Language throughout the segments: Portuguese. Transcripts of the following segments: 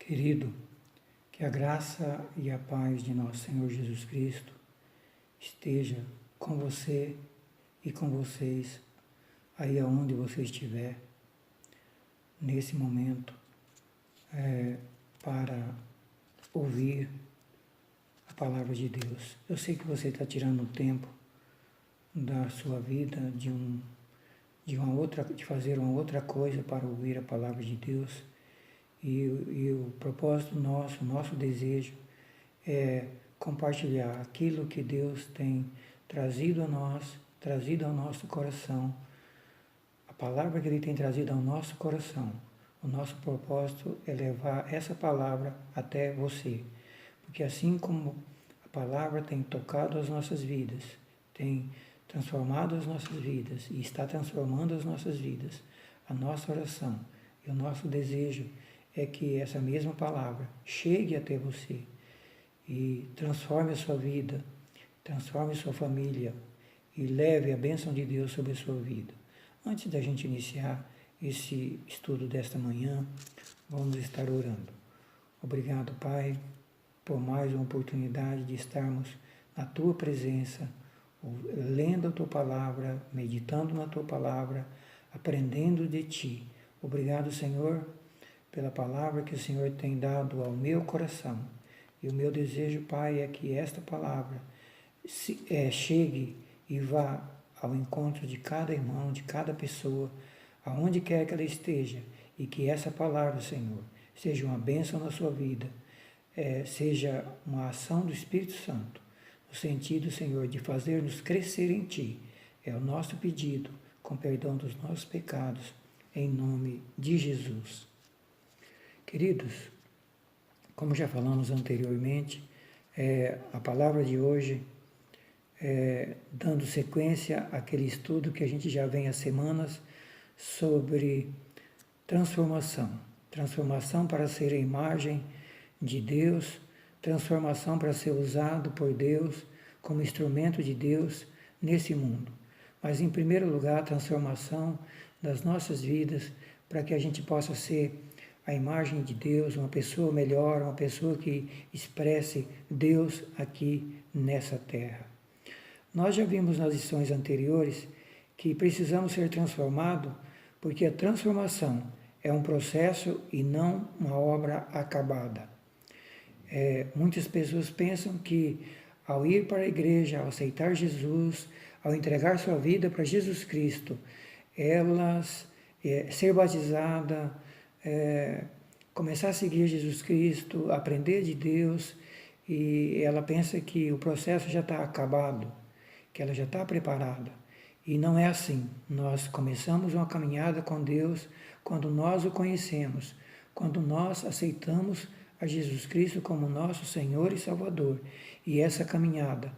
Querido, que a graça e a paz de nosso Senhor Jesus Cristo esteja com você e com vocês, aí aonde você estiver, nesse momento, para ouvir a palavra de Deus. Eu sei que você está tirando tempo da sua vida de fazer uma outra coisa para ouvir a palavra de Deus. E o propósito nosso desejo é compartilhar aquilo que Deus tem trazido a nós, trazido ao nosso coração, a palavra que Ele tem trazido ao nosso coração. O nosso propósito é levar essa palavra até você, porque assim como a palavra tem tocado as nossas vidas, tem transformado as nossas vidas e está transformando as nossas vidas, a nossa oração e o nosso desejo é que essa mesma palavra chegue até você e transforme a sua vida, transforme a sua família e leve a bênção de Deus sobre a sua vida. Antes da gente iniciar esse estudo desta manhã, vamos estar orando. Obrigado, Pai, por mais uma oportunidade de estarmos na Tua presença, lendo a Tua palavra, meditando na Tua palavra, aprendendo de Ti. Obrigado, Senhor, pela palavra que o Senhor tem dado ao meu coração. E o meu desejo, Pai, é que esta palavra chegue e vá ao encontro de cada irmão, de cada pessoa, aonde quer que ela esteja, e que essa palavra, Senhor, seja uma bênção na sua vida, seja uma ação do Espírito Santo, no sentido, Senhor, de fazer-nos crescer em Ti. É o nosso pedido, com perdão dos nossos pecados, em nome de Jesus. Queridos, como já falamos anteriormente, a palavra de hoje, dando sequência àquele estudo que a gente já vem há semanas sobre transformação. Transformação para ser a imagem de Deus, transformação para ser usado por Deus como instrumento de Deus nesse mundo. Mas, em primeiro lugar, a transformação das nossas vidas para que a gente possa ser a imagem de Deus, uma pessoa melhor, uma pessoa que expresse Deus aqui nessa terra. Nós já vimos nas lições anteriores que precisamos ser transformados porque a transformação é um processo e não uma obra acabada. Muitas pessoas pensam que ao ir para a igreja, ao aceitar Jesus, ao entregar sua vida para Jesus Cristo, elas ser batizada, começar a seguir Jesus Cristo, aprender de Deus, e ela pensa que o processo já está acabado, que ela já está preparada. E não é assim. Nós começamos uma caminhada com Deus quando nós o conhecemos, quando nós aceitamos a Jesus Cristo como nosso Senhor e Salvador. E essa caminhada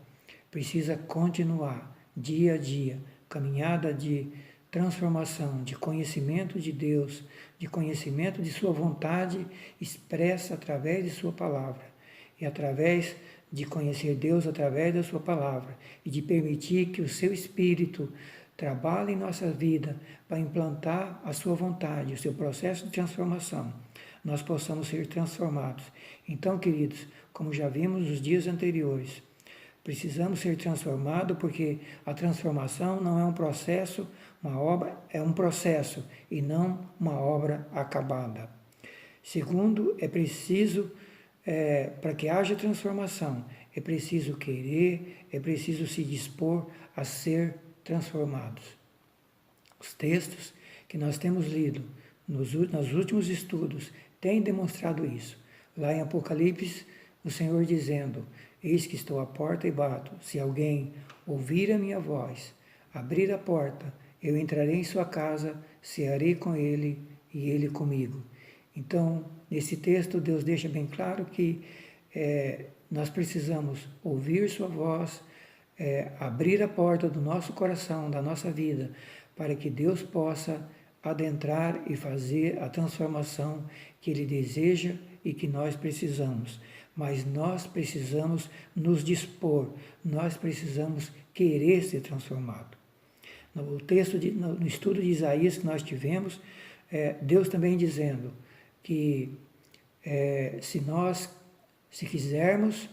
precisa continuar dia a dia, caminhada de transformação, de conhecimento de Deus, de conhecimento de sua vontade expressa através de sua palavra e através de conhecer Deus através da sua palavra e de permitir que o seu Espírito trabalhe em nossa vida para implantar a sua vontade, o seu processo de transformação, nós possamos ser transformados. Então, queridos, como já vimos nos dias anteriores, precisamos ser transformados porque a transformação não é um processo, uma obra, é um processo e não uma obra acabada. Segundo, é preciso, para que haja transformação, é preciso querer, é preciso se dispor a ser transformados. Os textos que nós temos lido nos últimos estudos têm demonstrado isso. Lá em Apocalipse, o Senhor dizendo: eis que estou à porta e bato. Se alguém ouvir a minha voz, abrir a porta, eu entrarei em sua casa, cearei com ele e ele comigo. Então, nesse texto, Deus deixa bem claro que nós precisamos ouvir sua voz, abrir a porta do nosso coração, da nossa vida, para que Deus possa adentrar e fazer a transformação que Ele deseja e que nós precisamos. Mas nós precisamos nos dispor, nós precisamos querer ser transformado. No estudo de Isaías que nós tivemos, Deus também dizendo que Se quisermos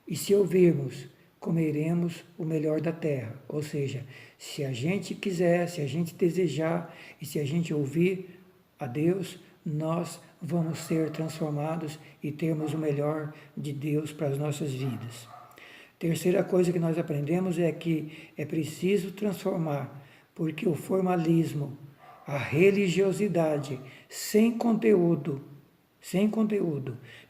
e se ouvirmos, comeremos o melhor da terra. Ou seja, se a gente quiser, se a gente desejar e se a gente ouvir a Deus, nós vamos ser transformados e termos o melhor de Deus para as nossas vidas. Terceira coisa que nós aprendemos é que é preciso transformar, porque o formalismo, a religiosidade sem conteúdo,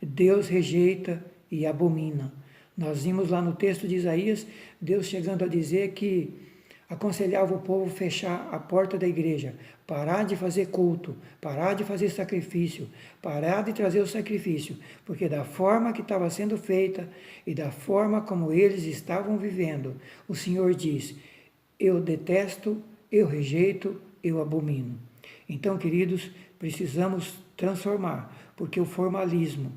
Deus rejeita e abomina. Nós vimos lá no texto de Isaías, Deus chegando a dizer que aconselhava o povo a fechar a porta da igreja, parar de fazer culto, parar de fazer sacrifício, parar de trazer o sacrifício, porque da forma que estava sendo feita e da forma como eles estavam vivendo, o Senhor diz: eu detesto, eu rejeito, eu abomino. Então, queridos, precisamos transformar, porque o formalismo,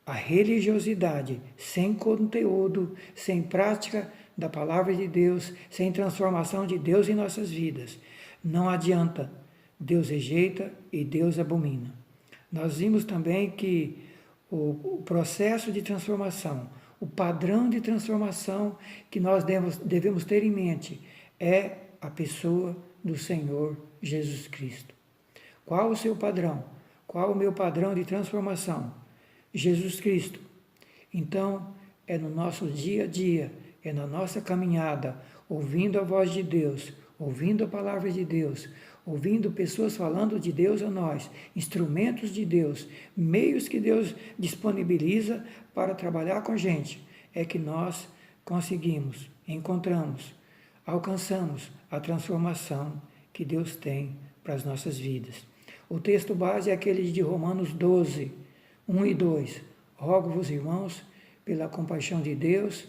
a religiosidade sem conteúdo, sem prática da palavra de Deus, sem transformação de Deus em nossas vidas, não adianta. Deus rejeita e Deus abomina. Nós vimos também que o processo de transformação, o padrão de transformação que nós devemos ter em mente é a pessoa do Senhor Jesus Cristo. Qual o seu padrão? Qual o meu padrão de transformação? Jesus Cristo. Então, é no nosso dia a dia, é na nossa caminhada, ouvindo a voz de Deus, ouvindo a palavra de Deus, ouvindo pessoas falando de Deus a nós, instrumentos de Deus, meios que Deus disponibiliza para trabalhar com a gente, é que nós conseguimos, encontramos, alcançamos a transformação que Deus tem para as nossas vidas. O texto base é aquele de Romanos 12, 1 e 2. Rogo-vos, irmãos, pela compaixão de Deus,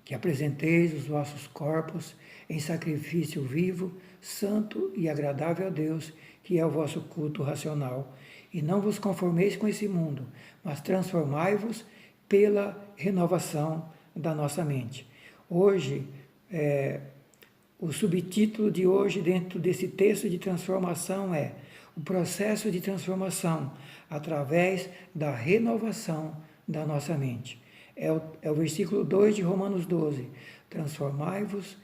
que apresenteis os vossos corpos em sacrifício vivo, santo e agradável a Deus, que é o vosso culto racional. E não vos conformeis com esse mundo, mas transformai-vos pela renovação da nossa mente. Hoje, o subtítulo de hoje, dentro desse texto de transformação, é o processo de transformação através da renovação da nossa mente. É o versículo 2 de Romanos 12. Transformai-vos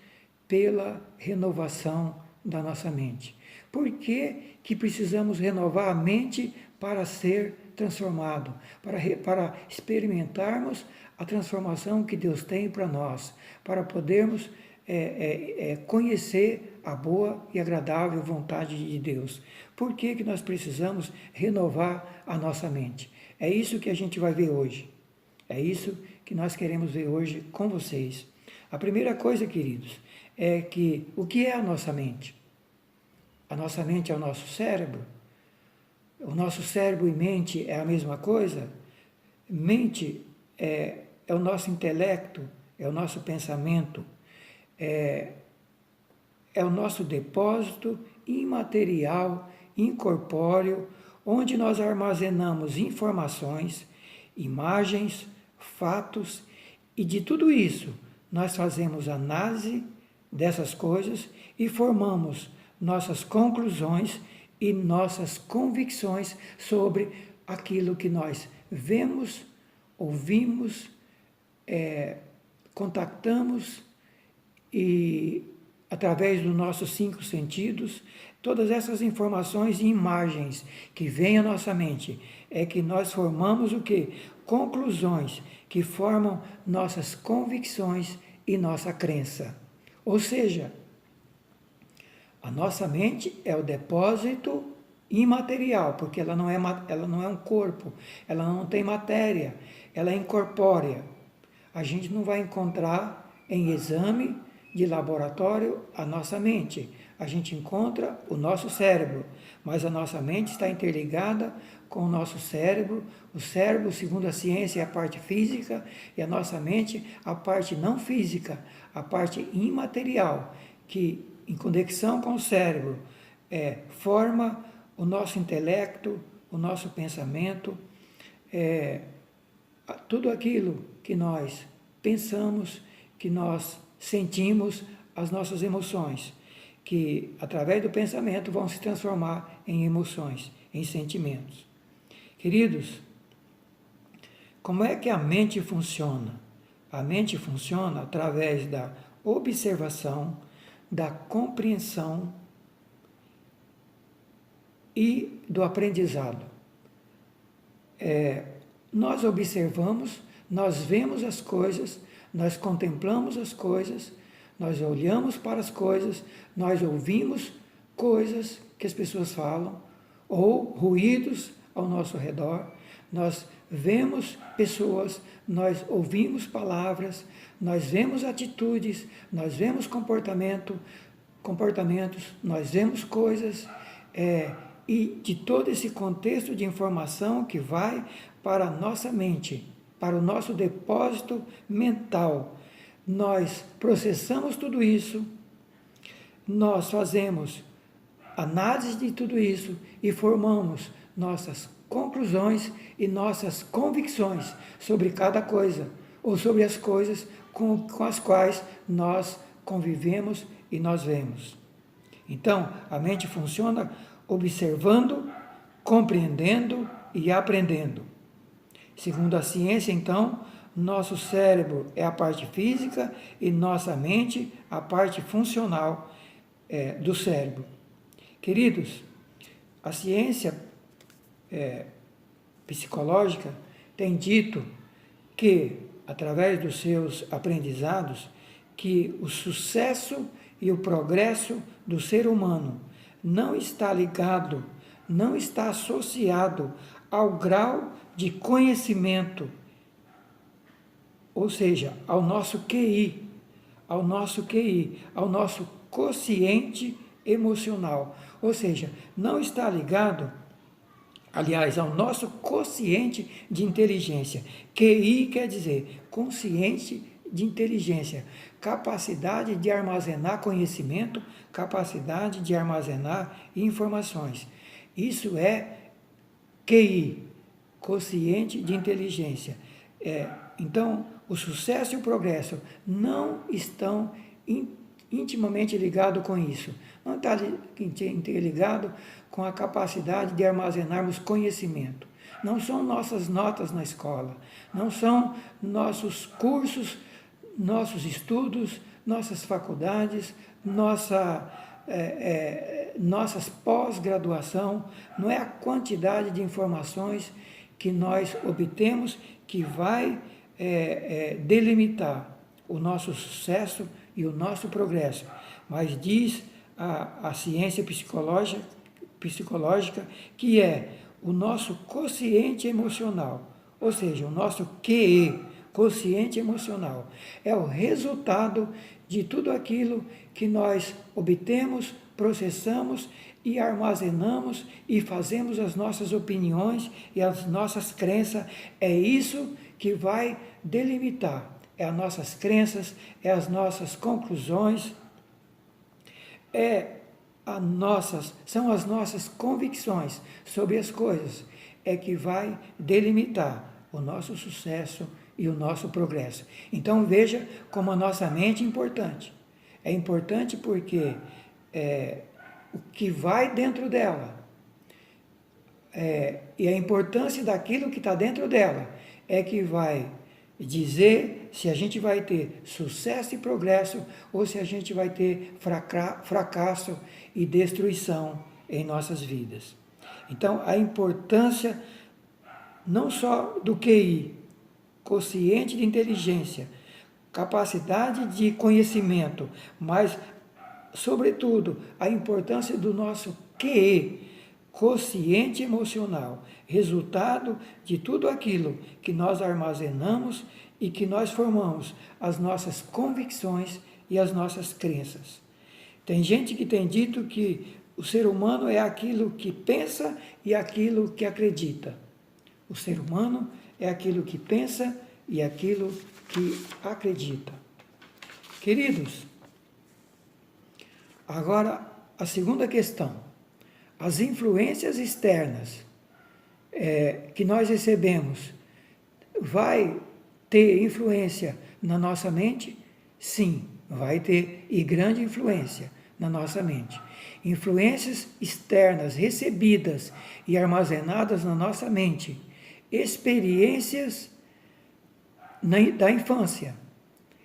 pela renovação da nossa mente. Por que precisamos renovar a mente para ser transformado? Para experimentarmos a transformação que Deus tem para nós, para podermos conhecer a boa e agradável vontade de Deus. Por que nós precisamos renovar a nossa mente? É isso que a gente vai ver hoje. É isso que nós queremos ver hoje com vocês. A primeira coisa, queridos, é que o que é a nossa mente? A nossa mente é o nosso cérebro? O nosso cérebro e mente é a mesma coisa? Mente é o nosso intelecto, é o nosso pensamento, é o nosso depósito imaterial, incorpóreo, onde nós armazenamos informações, imagens, fatos, e de tudo isso nós fazemos análise dessas coisas e formamos nossas conclusões e nossas convicções sobre aquilo que nós vemos, ouvimos, contactamos e através dos nossos 5 sentidos, todas essas informações e imagens que vêm à nossa mente, é que nós formamos o quê? Conclusões que formam nossas convicções e nossa crença. Ou seja, a nossa mente é o depósito imaterial, porque ela não é um corpo, ela não tem matéria, ela é incorpórea. A gente não vai encontrar em exame de laboratório a nossa mente. A gente encontra o nosso cérebro, mas a nossa mente está interligada com o nosso cérebro. O cérebro, segundo a ciência, é a parte física e a nossa mente, a parte não física, a parte imaterial, que em conexão com o cérebro forma o nosso intelecto, o nosso pensamento, tudo aquilo que nós pensamos, que nós sentimos, as nossas emoções, que através do pensamento vão se transformar em emoções, em sentimentos. Queridos, como é que a mente funciona? A mente funciona através da observação, da compreensão e do aprendizado. Nós observamos, nós vemos as coisas, nós contemplamos as coisas, nós olhamos para as coisas, nós ouvimos coisas que as pessoas falam, ou ruídos ao nosso redor, nós vemos pessoas, nós ouvimos palavras, nós vemos atitudes, nós vemos comportamentos, nós vemos coisas, e de todo esse contexto de informação que vai para a nossa mente, para o nosso depósito mental, nós processamos tudo isso, nós fazemos análise de tudo isso e formamos nossas conclusões e nossas convicções sobre cada coisa, ou sobre as coisas com as quais nós convivemos e nós vemos. Então, a mente funciona observando, compreendendo e aprendendo. Segundo a ciência, então, nosso cérebro é a parte física e nossa mente a parte funcional do cérebro. Queridos, a ciência psicológica tem dito que, através dos seus aprendizados, que o sucesso e o progresso do ser humano não está ligado, não está associado ao grau de conhecimento, ou seja, ao nosso QI, ao nosso quociente emocional, ou seja, não está ligado, aliás, ao nosso quociente de inteligência. QI quer dizer consciente de inteligência, capacidade de armazenar conhecimento, capacidade de armazenar informações. Isso é QI, quociente de inteligência. Então, o sucesso e o progresso não estão intimamente ligados com isso. Não está interligado com a capacidade de armazenarmos conhecimento. Não são nossas notas na escola, não são nossos cursos, nossos estudos, nossas faculdades, nossas pós-graduação, não é a quantidade de informações que nós obtemos que vai delimitar o nosso sucesso e o nosso progresso, mas diz a ciência psicológica que é o nosso quociente emocional, ou seja, o nosso QE, quociente emocional, é o resultado de tudo aquilo que nós obtemos, processamos e armazenamos e fazemos as nossas opiniões e as nossas crenças. É isso que vai delimitar, as nossas crenças, as nossas conclusões, são as nossas convicções sobre as coisas, que vai delimitar o nosso sucesso e o nosso progresso. Então veja como a nossa mente é importante. É importante porque o que vai dentro dela, e a importância daquilo que está dentro dela, é que vai dizer se a gente vai ter sucesso e progresso ou se a gente vai ter fracasso e destruição em nossas vidas. Então, a importância não só do QI, quociente de inteligência, capacidade de conhecimento, mas, sobretudo, a importância do nosso QE, quociente emocional, resultado de tudo aquilo que nós armazenamos e que nós formamos as nossas convicções e as nossas crenças. Tem gente que tem dito que o ser humano é aquilo que pensa e aquilo que acredita. O ser humano é aquilo que pensa e aquilo que acredita. Queridos, agora a segunda questão. As influências externas que nós recebemos vai ter influência na nossa mente? Sim, vai ter, e grande influência. na nossa mente. Influências externas recebidas e armazenadas na nossa mente. Experiências da infância,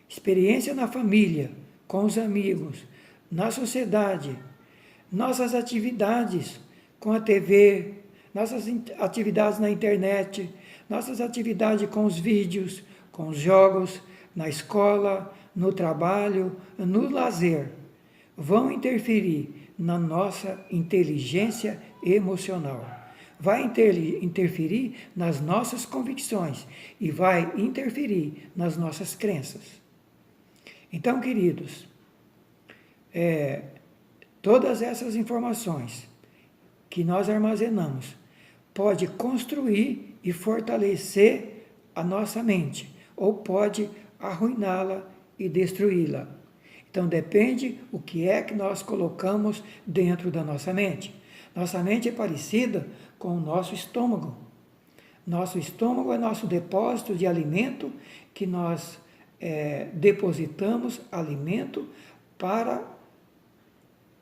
experiência na família, com os amigos, na sociedade, nossas atividades com a TV, nossas atividades na internet, nossas atividades com os vídeos, com os jogos, na escola, no trabalho, no lazer, vão interferir na nossa inteligência emocional. Vai interferir nas nossas convicções e vai interferir nas nossas crenças. Então, queridos, todas essas informações que nós armazenamos pode construir e fortalecer a nossa mente, ou pode arruiná-la e destruí-la. Então depende o que é que nós colocamos dentro da nossa mente. Nossa mente é parecida com o nosso estômago. Nosso estômago é nosso depósito de alimento que nós depositamos alimento para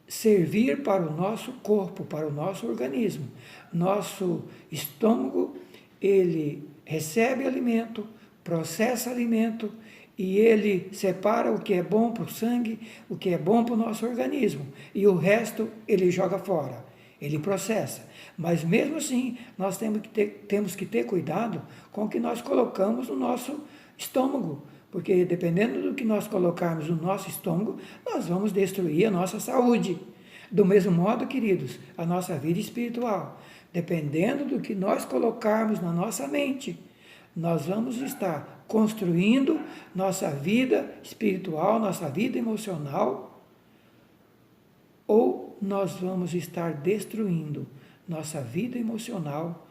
servir para o nosso corpo, para o nosso organismo. Nosso estômago, ele recebe alimento, processa alimento e ele separa o que é bom para o sangue, o que é bom para o nosso organismo e o resto ele joga fora, ele processa. Mas mesmo assim, nós temos que ter cuidado com o que nós colocamos no nosso estômago, porque dependendo do que nós colocarmos no nosso estômago, nós vamos destruir a nossa saúde. Do mesmo modo, queridos, a nossa vida espiritual, dependendo do que nós colocarmos na nossa mente, nós vamos estar construindo nossa vida espiritual, nossa vida emocional, ou nós vamos estar destruindo nossa vida emocional,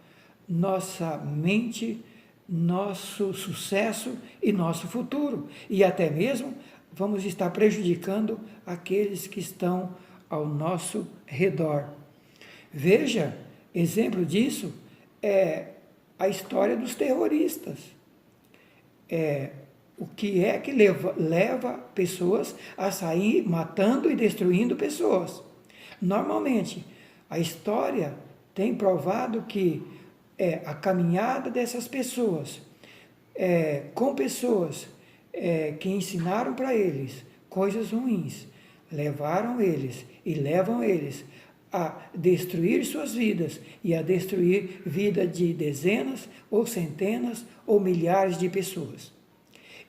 nossa mente, nosso sucesso e nosso futuro. E até mesmo vamos estar prejudicando aqueles que estão ao nosso redor. Veja, exemplo disso é a história dos terroristas. O que é que leva pessoas a sair matando e destruindo pessoas? Normalmente, a história tem provado que a caminhada dessas pessoas, com pessoas que ensinaram para eles coisas ruins, levaram eles e levam eles a destruir suas vidas e a destruir vida de dezenas ou centenas ou milhares de pessoas.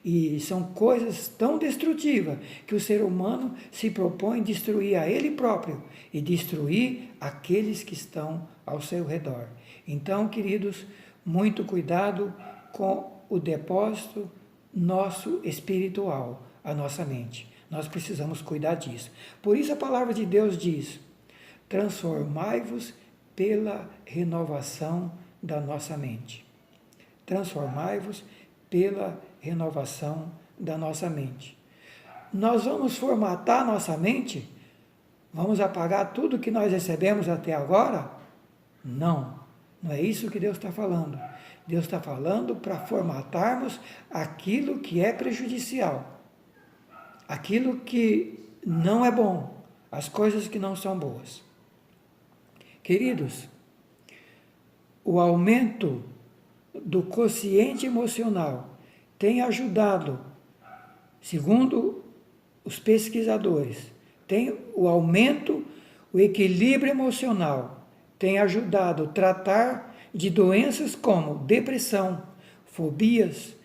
E são coisas tão destrutivas que o ser humano se propõe destruir a ele próprio e destruir aqueles que estão ao seu redor. Então, queridos, muito cuidado com o depósito nosso espiritual, a nossa mente. Nós precisamos cuidar disso. Por isso a palavra de Deus diz: transformai-vos pela renovação da nossa mente. Transformai-vos pela renovação da nossa mente. Nós vamos formatar nossa mente? Vamos apagar tudo que nós recebemos até agora? Não, não é isso que Deus está falando. Deus está falando para formatarmos aquilo que é prejudicial, aquilo que não é bom, as coisas que não são boas. Queridos, o aumento do quociente emocional tem ajudado, segundo os pesquisadores, o aumento, o equilíbrio emocional tem ajudado a tratar de doenças como depressão, fobias,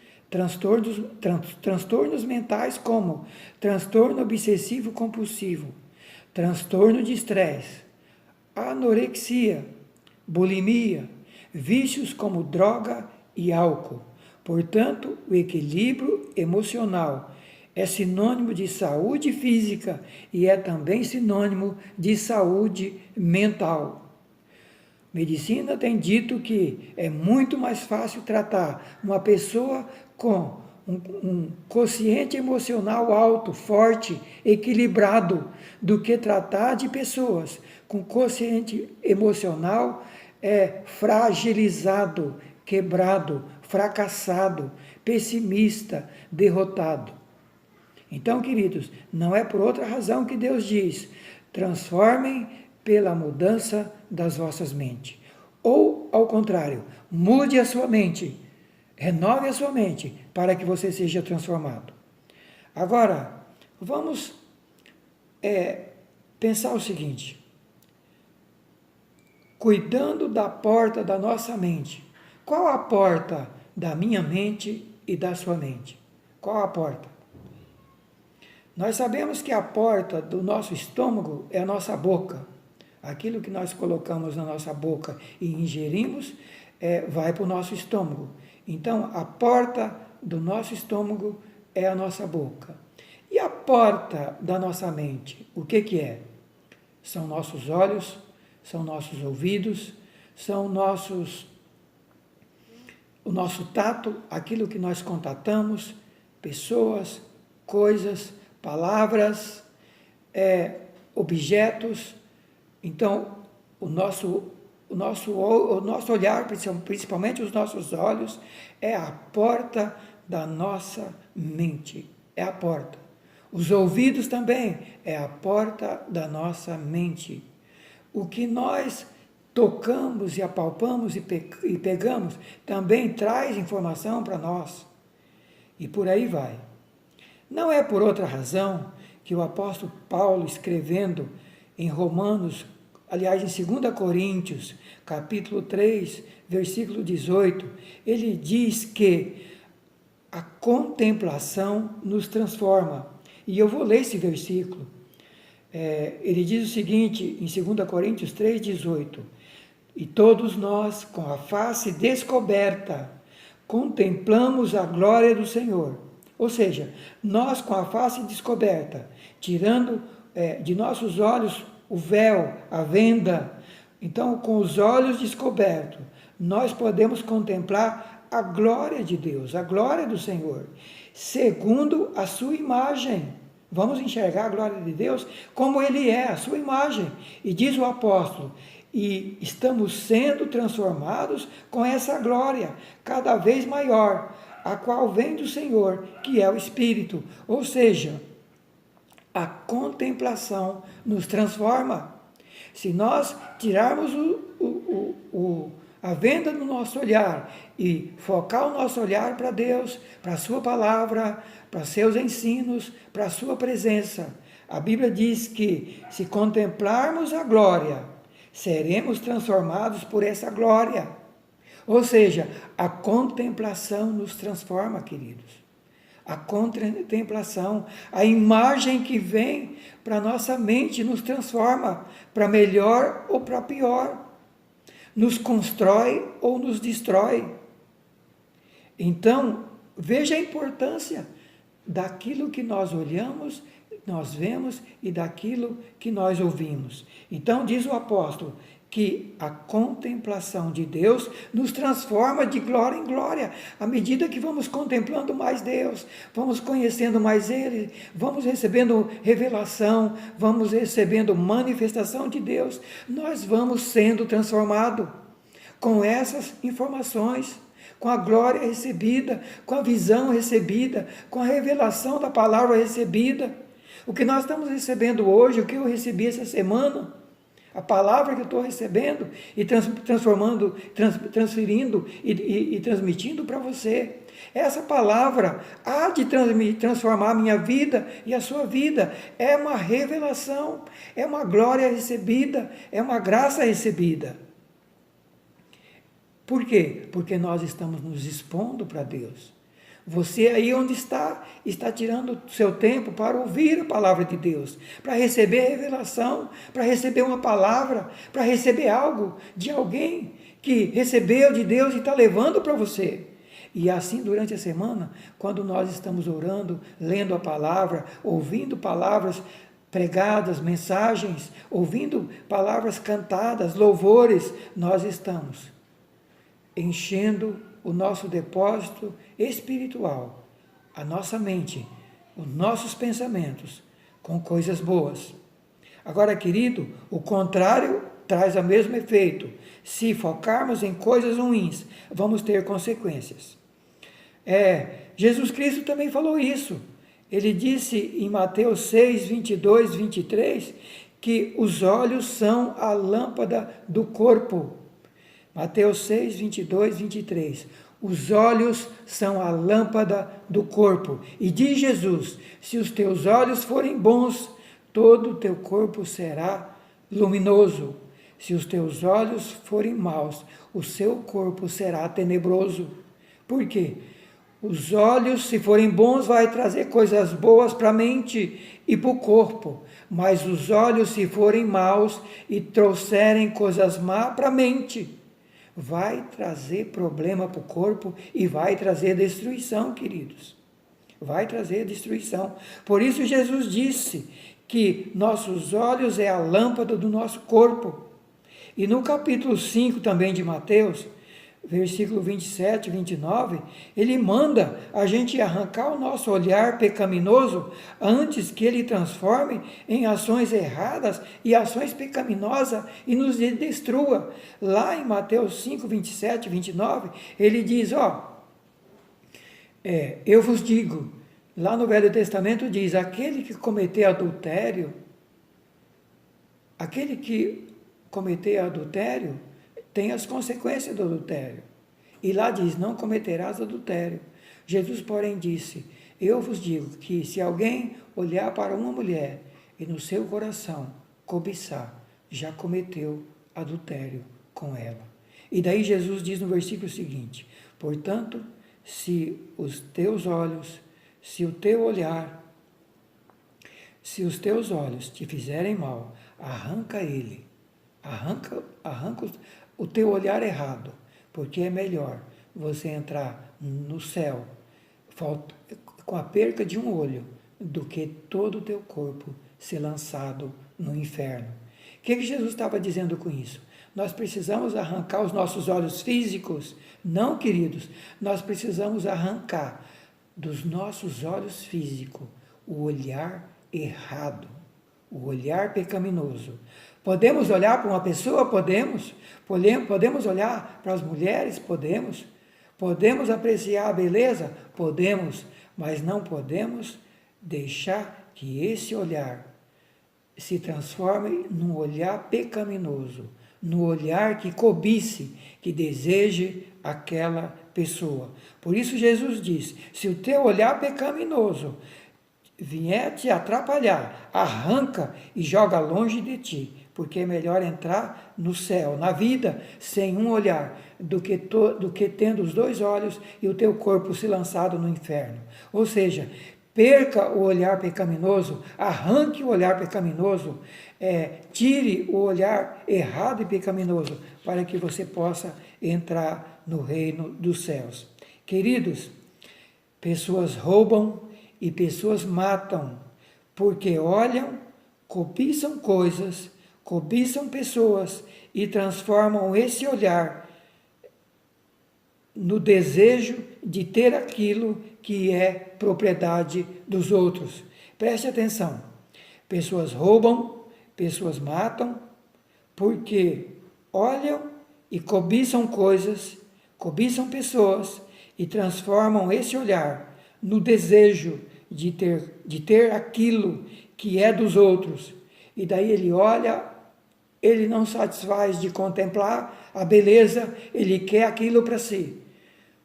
transtornos mentais como transtorno obsessivo compulsivo, transtorno de estresse, anorexia, bulimia, vícios como droga e álcool. Portanto, o equilíbrio emocional é sinônimo de saúde física e é também sinônimo de saúde mental. Medicina tem dito que é muito mais fácil tratar uma pessoa com um quociente emocional alto, forte, equilibrado, do que tratar de pessoas com quociente emocional fragilizado, quebrado, fracassado, pessimista, derrotado. Então, queridos, não é por outra razão que Deus diz: transformem pela mudança das vossas mentes. Ou, ao contrário, mude a sua mente, renove a sua mente, para que você seja transformado. Agora, vamos pensar o seguinte: cuidando da porta da nossa mente. Qual a porta da minha mente e da sua mente? Qual a porta? Nós sabemos que a porta do nosso estômago é a nossa boca. Aquilo que nós colocamos na nossa boca e ingerimos vai para o nosso estômago. Então, a porta do nosso estômago é a nossa boca. E a porta da nossa mente, o que é? São nossos olhos, são nossos ouvidos, são o nosso tato, aquilo que nós contatamos, pessoas, coisas, palavras, objetos. Então, o nosso olhar, principalmente os nossos olhos, é a porta da nossa mente, é a porta. Os ouvidos também é a porta da nossa mente. O que nós tocamos e apalpamos e pegamos também traz informação para nós. E por aí vai. Não é por outra razão que o apóstolo Paulo, escrevendo em Romanos, aliás, em 2 Coríntios, capítulo 3, versículo 18, ele diz que a contemplação nos transforma. E eu vou ler esse versículo. Ele diz o seguinte, em 2 Coríntios 3, 18: e todos nós, com a face descoberta, contemplamos a glória do Senhor. Ou seja, nós com a face descoberta, tirando de nossos olhos o véu, a venda, então com os olhos descobertos, nós podemos contemplar a glória de Deus, a glória do Senhor, segundo a sua imagem. Vamos enxergar a glória de Deus como Ele é, a sua imagem. E diz o apóstolo: e estamos sendo transformados com essa glória, cada vez maior, a qual vem do Senhor, que é o Espírito. Ou seja, a contemplação nos transforma. Se nós tirarmos a venda do nosso olhar e focar o nosso olhar para Deus, para a sua palavra, para seus ensinos, para a sua presença, a Bíblia diz que se contemplarmos a glória, seremos transformados por essa glória. Ou seja, a contemplação nos transforma, queridos. A contemplação, a imagem que vem para a nossa mente nos transforma, para melhor ou para pior. Nos constrói ou nos destrói. Então, veja a importância daquilo que nós olhamos, nós vemos e daquilo que nós ouvimos. Então, diz o apóstolo que a contemplação de Deus nos transforma de glória em glória. À medida que vamos contemplando mais Deus, vamos conhecendo mais Ele, vamos recebendo revelação, vamos recebendo manifestação de Deus, nós vamos sendo transformados com essas informações, com a glória recebida, com a visão recebida, com a revelação da palavra recebida. O que nós estamos recebendo hoje, o que eu recebi essa semana, a palavra que eu estou recebendo e transferindo e transmitindo para você. Essa palavra há de transformar a minha vida e a sua vida. É uma revelação, é uma glória recebida, é uma graça recebida. Por quê? Porque nós estamos nos expondo para Deus. Você aí onde está tirando seu tempo para ouvir a palavra de Deus, para receber revelação, para receber uma palavra, para receber algo de alguém que recebeu de Deus e está levando para você. E assim, durante a semana, quando nós estamos orando, lendo a palavra, ouvindo palavras pregadas, mensagens, ouvindo palavras cantadas, louvores, nós estamos enchendo o nosso depósito espiritual, a nossa mente, os nossos pensamentos, com coisas boas. Agora, querido, o contrário traz o mesmo efeito. Se focarmos em coisas ruins, vamos ter consequências. Jesus Cristo também falou isso. Ele disse em Mateus 6, 22, 23, que os olhos são a lâmpada do corpo. Mateus 6, 22, 23. Os olhos são a lâmpada do corpo. E diz Jesus, se os teus olhos forem bons, todo o teu corpo será luminoso. Se os teus olhos forem maus, o seu corpo será tenebroso. Por quê? Os olhos, se forem bons, vai trazer coisas boas para a mente e para o corpo. Mas os olhos, se forem maus e trouxerem coisas más para a mente, vai trazer problema para o corpo e vai trazer destruição, queridos. Vai trazer destruição. Por isso Jesus disse que nossos olhos é a lâmpada do nosso corpo. E no capítulo 5 também de Mateus, versículo 27 e 29, ele manda a gente arrancar o nosso olhar pecaminoso antes que ele transforme em ações erradas e ações pecaminosas e nos destrua. Lá em Mateus 5, 27 e 29, ele diz, eu vos digo, lá no Velho Testamento diz, aquele que cometer adultério tem as consequências do adultério. E lá diz, não cometerás adultério. Jesus, porém, disse, eu vos digo que se alguém olhar para uma mulher e no seu coração cobiçar, já cometeu adultério com ela. E daí Jesus diz no versículo seguinte, portanto, se os teus olhos te fizerem mal, arranca o teu olhar errado, porque é melhor você entrar no céu com a perca de um olho do que todo o teu corpo ser lançado no inferno. O que Jesus estava dizendo com isso? Nós precisamos arrancar os nossos olhos físicos? Não, queridos, nós precisamos arrancar dos nossos olhos físicos o olhar errado, o olhar pecaminoso. Podemos olhar para uma pessoa? Podemos. Podemos olhar para as mulheres? Podemos. Podemos apreciar a beleza? Podemos. Mas não podemos deixar que esse olhar se transforme num olhar pecaminoso, no olhar que cobice, que deseje aquela pessoa. Por isso Jesus diz, se o teu olhar pecaminoso vier te atrapalhar, arranca e joga longe de ti, porque é melhor entrar no céu, na vida, sem um olhar, do que tendo os dois olhos e o teu corpo se lançado no inferno. Ou seja, perca o olhar pecaminoso, arranque o olhar pecaminoso, tire o olhar errado e pecaminoso, para que você possa entrar no reino dos céus. Queridos, pessoas roubam e pessoas matam, porque olham, cobiçam coisas, cobiçam pessoas e transformam esse olhar no desejo de ter aquilo que é propriedade dos outros. Preste atenção. Pessoas roubam, pessoas matam, porque olham e cobiçam coisas, cobiçam pessoas e transformam esse olhar no desejo de ter aquilo que é dos outros. E daí ele olha, ele não satisfaz de contemplar a beleza, ele quer aquilo para si.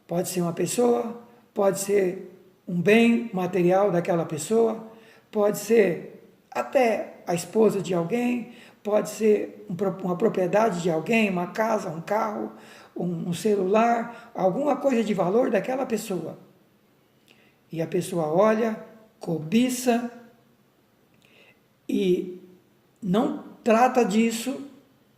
Pode ser uma pessoa, pode ser um bem material daquela pessoa, pode ser até a esposa de alguém, pode ser uma propriedade de alguém, uma casa, um carro, um celular, alguma coisa de valor daquela pessoa. E a pessoa olha, cobiça e não trata disso,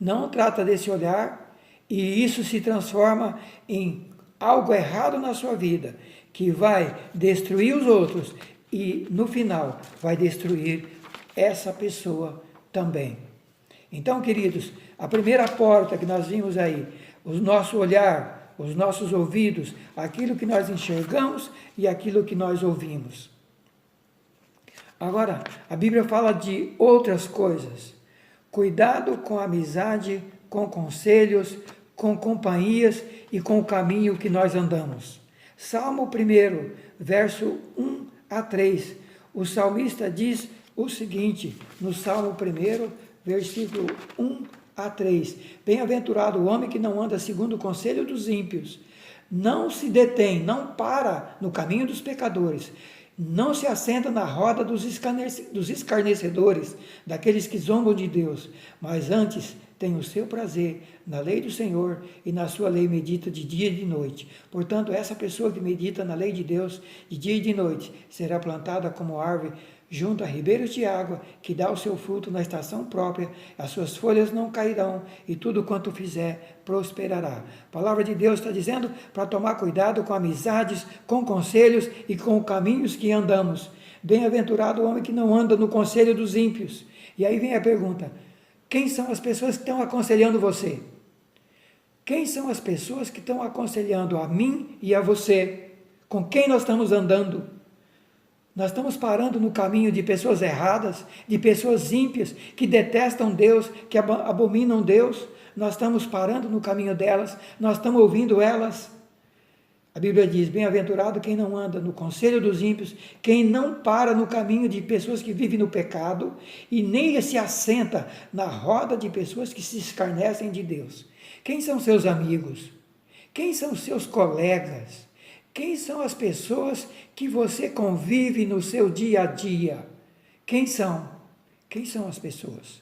não trata desse olhar, e isso se transforma em algo errado na sua vida, que vai destruir os outros e, no final, vai destruir essa pessoa também. Então, queridos, a primeira porta que nós vimos aí, o nosso olhar, os nossos ouvidos, aquilo que nós enxergamos e aquilo que nós ouvimos. Agora, a Bíblia fala de outras coisas. Cuidado com a amizade, com conselhos, com companhias e com o caminho que nós andamos. Salmo 1, verso 1 a 3. o salmista diz o seguinte, no Salmo 1, versículo 1 a 3. Bem-aventurado o homem que não anda segundo o conselho dos ímpios, não se detém, não para no caminho dos pecadores, não se assenta na roda dos escarnecedores, daqueles que zombam de Deus, mas antes tem o seu prazer na lei do Senhor e na sua lei medita de dia e de noite. Portanto, essa pessoa que medita na lei de Deus de dia e de noite será plantada como árvore junto a ribeiros de água, que dá o seu fruto na estação própria, as suas folhas não cairão, e tudo quanto fizer prosperará. A palavra de Deus está dizendo para tomar cuidado com amizades, com conselhos e com caminhos que andamos. Bem-aventurado o homem que não anda no conselho dos ímpios. E aí vem a pergunta, quem são as pessoas que estão aconselhando você? Quem são as pessoas que estão aconselhando a mim e a você? Com quem nós estamos andando? Nós estamos parando no caminho de pessoas erradas, de pessoas ímpias, que detestam Deus, que abominam Deus. Nós estamos parando no caminho delas, nós estamos ouvindo elas. A Bíblia diz, bem-aventurado quem não anda no conselho dos ímpios, quem não para no caminho de pessoas que vivem no pecado, e nem se assenta na roda de pessoas que se escarnecem de Deus. Quem são seus amigos? Quem são seus colegas? Quem são as pessoas que você convive no seu dia a dia? Quem são? Quem são as pessoas?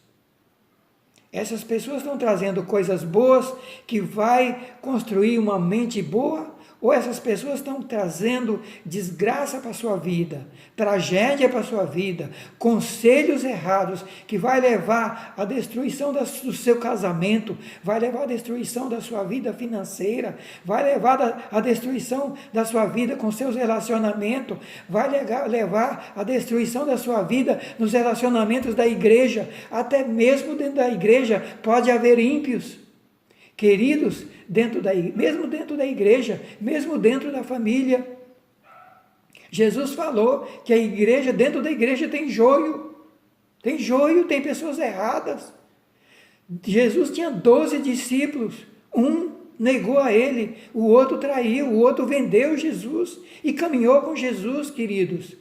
Essas pessoas estão trazendo coisas boas que vai construir uma mente boa? Ou essas pessoas estão trazendo desgraça para a sua vida, tragédia para a sua vida, conselhos errados que vai levar à destruição do seu casamento, vai levar à destruição da sua vida financeira, vai levar à destruição da sua vida com seus relacionamentos, vai levar à destruição da sua vida nos relacionamentos da igreja, até mesmo dentro da igreja pode haver ímpios. Queridos, mesmo dentro da igreja, mesmo dentro da família, Jesus falou que a igreja, dentro da igreja tem joio, tem pessoas erradas. Jesus tinha 12 discípulos, um negou a ele, o outro traiu, o outro vendeu Jesus e caminhou com Jesus, queridos.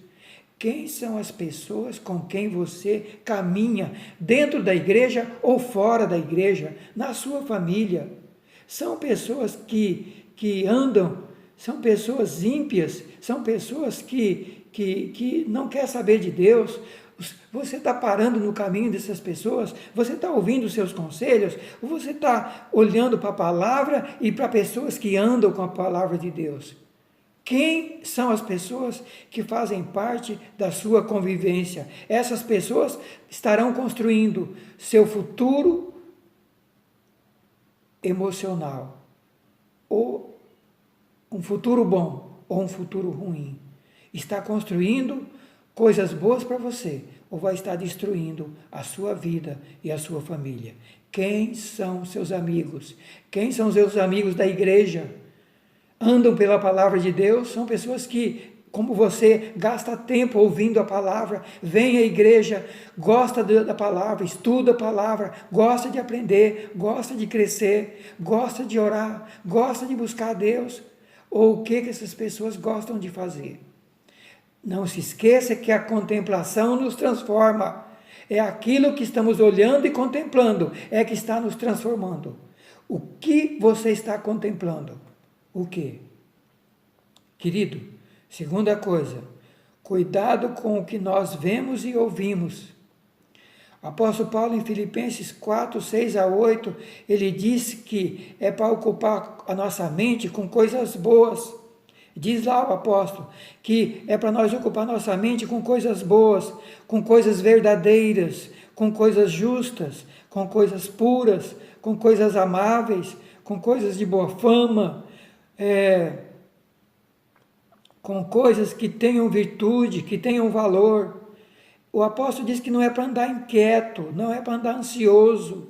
Quem são as pessoas com quem você caminha, dentro da igreja ou fora da igreja, na sua família? São pessoas que andam, são pessoas ímpias, são pessoas que não querem saber de Deus. Você está parando no caminho dessas pessoas? Você está ouvindo os seus conselhos? Ou você está olhando para a palavra e para pessoas que andam com a palavra de Deus? Quem são as pessoas que fazem parte da sua convivência? Essas pessoas estarão construindo seu futuro emocional, ou um futuro bom, ou um futuro ruim. Está construindo coisas boas para você, ou vai estar destruindo a sua vida e a sua família? Quem são seus amigos? Quem são seus amigos da igreja? Andam pela palavra de Deus? São pessoas que, como você, gasta tempo ouvindo a palavra, vem à igreja, gosta da palavra, estuda a palavra, gosta de aprender, gosta de crescer, gosta de orar, gosta de buscar a Deus? Ou o que essas pessoas gostam de fazer? Não se esqueça que a contemplação nos transforma. É aquilo que estamos olhando e contemplando, é que está nos transformando. O que você está contemplando? O quê? Querido, segunda coisa, cuidado com o que nós vemos e ouvimos. O apóstolo Paulo, em Filipenses 4, 6 a 8, ele disse que é para ocupar a nossa mente com coisas boas. Diz lá o apóstolo que é para nós ocupar nossa mente com coisas boas, com coisas verdadeiras, com coisas justas, com coisas puras, com coisas amáveis, com coisas de boa fama, com coisas que tenham virtude, que tenham valor. O apóstolo diz que não é para andar inquieto, não é para andar ansioso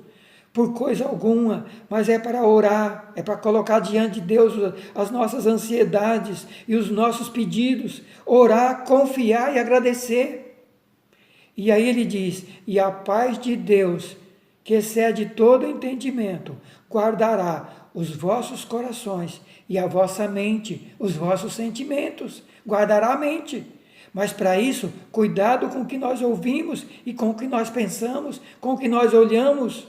por coisa alguma, mas é para orar, é para colocar diante de Deus as nossas ansiedades e os nossos pedidos, orar, confiar e agradecer. E aí ele diz, e a paz de Deus, que excede todo entendimento, guardará os vossos corações e a vossa mente, os vossos sentimentos, guardará a mente. Mas para isso, cuidado com o que nós ouvimos e com o que nós pensamos, com o que nós olhamos.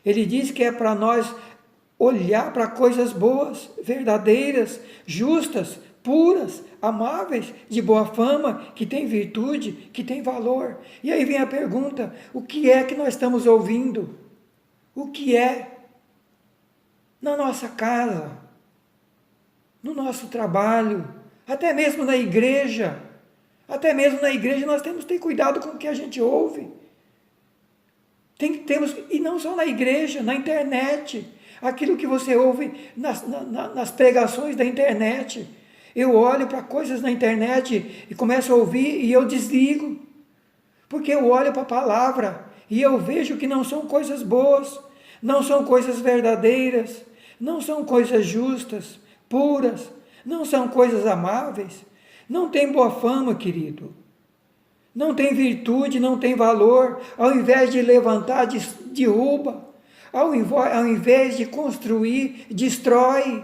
Ele diz que é para nós olhar para coisas boas, verdadeiras, justas, puras, amáveis, de boa fama, que tem virtude, que tem valor. E aí vem a pergunta: o que é que nós estamos ouvindo? O que é? Na nossa casa, no nosso trabalho, até mesmo na igreja. Até mesmo na igreja nós temos que ter cuidado com o que a gente ouve. E não só na igreja, na internet. Aquilo que você ouve nas pregações da internet. Eu olho para coisas na internet e começo a ouvir e eu desligo. Porque eu olho para a palavra e eu vejo que não são coisas boas, não são coisas verdadeiras, não são coisas justas, puras, não são coisas amáveis. Não tem boa fama, querido. Não tem virtude, não tem valor. Ao invés de levantar, derruba. Ao invés de construir, destrói.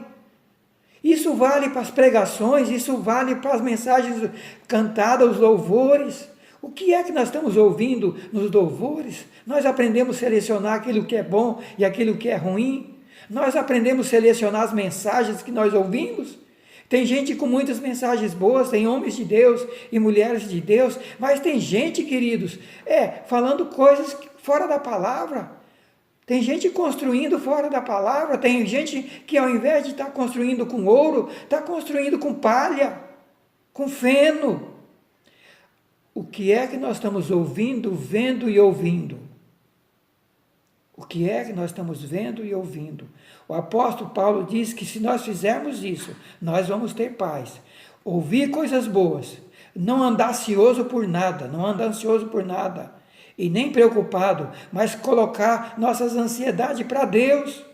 Isso vale para as pregações, isso vale para as mensagens cantadas, os louvores. O que é que nós estamos ouvindo nos louvores? Nós aprendemos a selecionar aquilo que é bom e aquilo que é ruim. Nós aprendemos a selecionar as mensagens que nós ouvimos. Tem gente com muitas mensagens boas, tem homens de Deus e mulheres de Deus, mas tem gente, queridos, falando coisas fora da palavra. Tem gente construindo fora da palavra, tem gente que ao invés de estar construindo com ouro, está construindo com palha, com feno. O que é que nós estamos ouvindo, vendo e ouvindo? O que é que nós estamos vendo e ouvindo? O apóstolo Paulo diz que se nós fizermos isso, nós vamos ter paz. Ouvir coisas boas, não andar ansioso por nada, e nem preocupado, mas colocar nossas ansiedades para Deus,